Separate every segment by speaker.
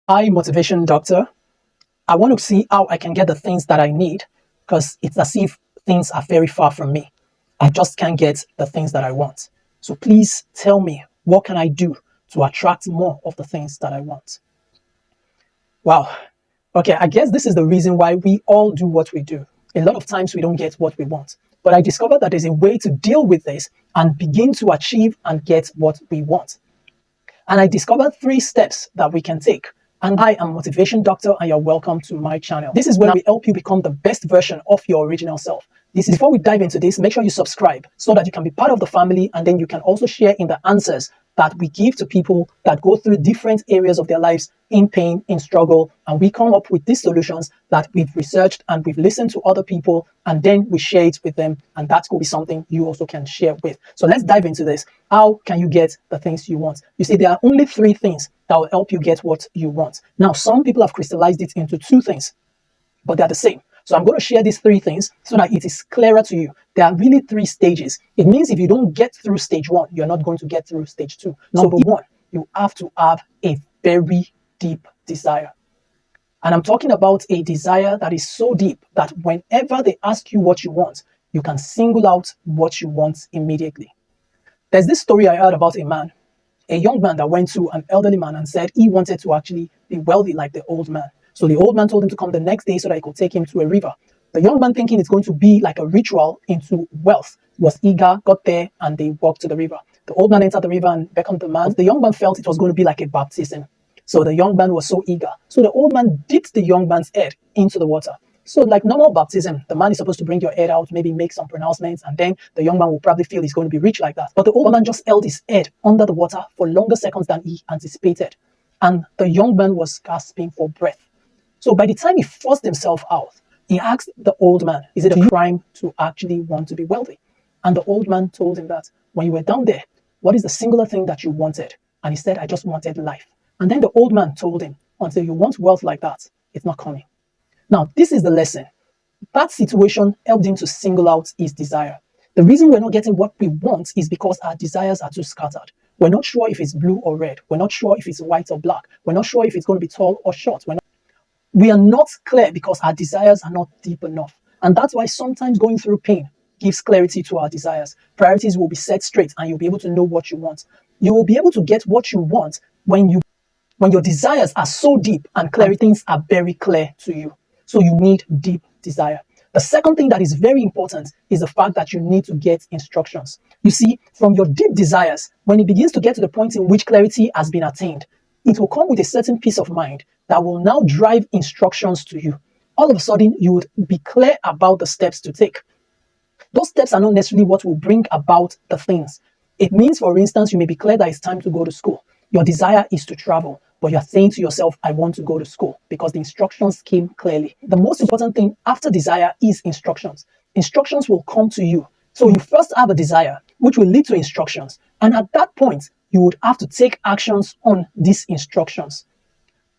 Speaker 1: Hi, Motivation Doctor. I want to see how I can get the things that I need because it's as if things are very far from me. I just can't get the things that I want. So please tell me, what can I do to attract more of the things that I want? Wow. Okay, I guess this is the reason why we all do what we do. A lot of times we don't get what we want. But I discovered that there's a way to deal with this and begin to achieve and get what we want. And I discovered 3 steps that we can take. And I am Motivation Doctor, and you're welcome to my channel. This is where we help you become the best version of your original self. Before we dive into this, make sure you subscribe so that you can be part of the family, and then you can also share in the answers that we give to people that go through different areas of their lives in pain, in struggle, and we come up with these solutions that we've researched and we've listened to other people, and then we share it with them, and that could be something you also can share with. So let's dive into this. How can you get the things you want? You see, there are only 3 things that will help you get what you want. Now, some people have crystallized it into 2 things, but they're the same. So I'm going to share these 3 things so that it is clearer to you. There are really 3 stages. It means if you don't get through stage 1, you're not going to get through stage 2. Number 1, you have to have a very deep desire. And I'm talking about a desire that is so deep that whenever they ask you what you want, you can single out what you want immediately. There's this story I heard about a young man that went to an elderly man and said he wanted to actually be wealthy like the old man. So the old man told him to come the next day so that he could take him to a river. The young man, thinking it's going to be like a ritual into wealth, was eager, got there, and they walked to the river. The old man entered the river and beckoned the man. The young man felt it was going to be like a baptism. So the young man was so eager. So the old man dipped the young man's head into the water. So like normal baptism, the man is supposed to bring your head out, maybe make some pronouncements, and then the young man will probably feel he's going to be rich like that. But the old man just held his head under the water for longer seconds than he anticipated. And the young man was gasping for breath. So by the time he forced himself out, he asked the old man, is it a crime to actually want to be wealthy? And the old man told him that when you were down there, what is the singular thing that you wanted? And he said, I just wanted life. And then the old man told him, until you want wealth like that, it's not coming. Now, this is the lesson. That situation helped him to single out his desire. The reason we're not getting what we want is because our desires are too scattered. We're not sure if it's blue or red. We're not sure if it's white or black. We're not sure if it's going to be tall or short. We are not clear because our desires are not deep enough. And that's why sometimes going through pain gives clarity to our desires. Priorities will be set straight and you'll be able to know what you want. You will be able to get what you want when your desires are so deep and clarity, things are very clear to you. So you need deep desire. The second thing that is very important is the fact that you need to get instructions. You see, from your deep desires, when it begins to get to the point in which clarity has been attained, it will come with a certain peace of mind that will now drive instructions to you. All of a sudden, you would be clear about the steps to take. Those steps are not necessarily what will bring about the things. It means, for instance, you may be clear that it's time to go to school. Your desire is to travel, but you're saying to yourself, I want to go to school because the instructions came clearly. The most important thing after desire is instructions. Instructions will come to you. So you first have a desire, which will lead to instructions. And at that point, you would have to take actions on these instructions.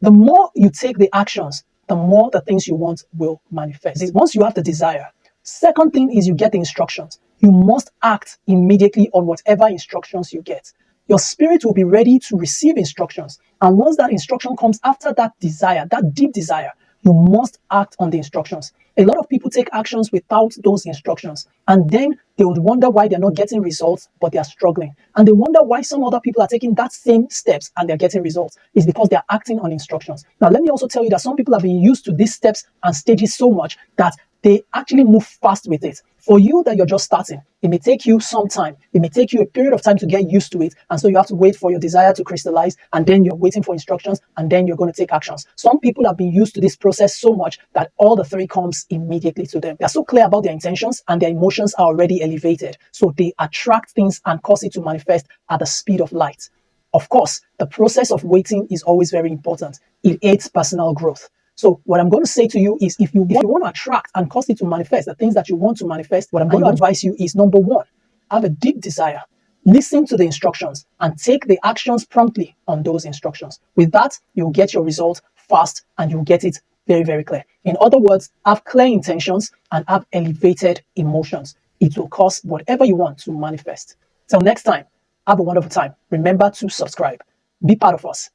Speaker 1: The more you take the actions, the more the things you want will manifest. Once you have the desire, second thing is you get the instructions. You must act immediately on whatever instructions you get. Your spirit will be ready to receive instructions. And once that instruction comes after that desire, that deep desire, you must act on the instructions. A lot of people take actions without those instructions. And then they would wonder why they're not getting results, but they are struggling. And they wonder why some other people are taking that same steps and they're getting results. It's because they're acting on instructions. Now, let me also tell you that some people have been used to these steps and stages so much that they actually move fast with it. For you that you're just starting, it may take you some time. It may take you a period of time to get used to it. And so you have to wait for your desire to crystallize, and then you're waiting for instructions, and then you're going to take actions. Some people have been used to this process so much that all the 3 comes immediately to them. They're so clear about their intentions and their emotions are already elevated. So they attract things and cause it to manifest at the speed of light. Of course, the process of waiting is always very important. It aids personal growth. So what I'm going to say to you is if you want to attract and cause it to manifest, the things that you want to manifest, what I'm going to advise you is number 1, have a deep desire. Listen to the instructions and take the actions promptly on those instructions. With that, you'll get your result fast and you'll get it very, very clear. In other words, have clear intentions and have elevated emotions. It will cause whatever you want to manifest. Till next time, have a wonderful time. Remember to subscribe. Be part of us.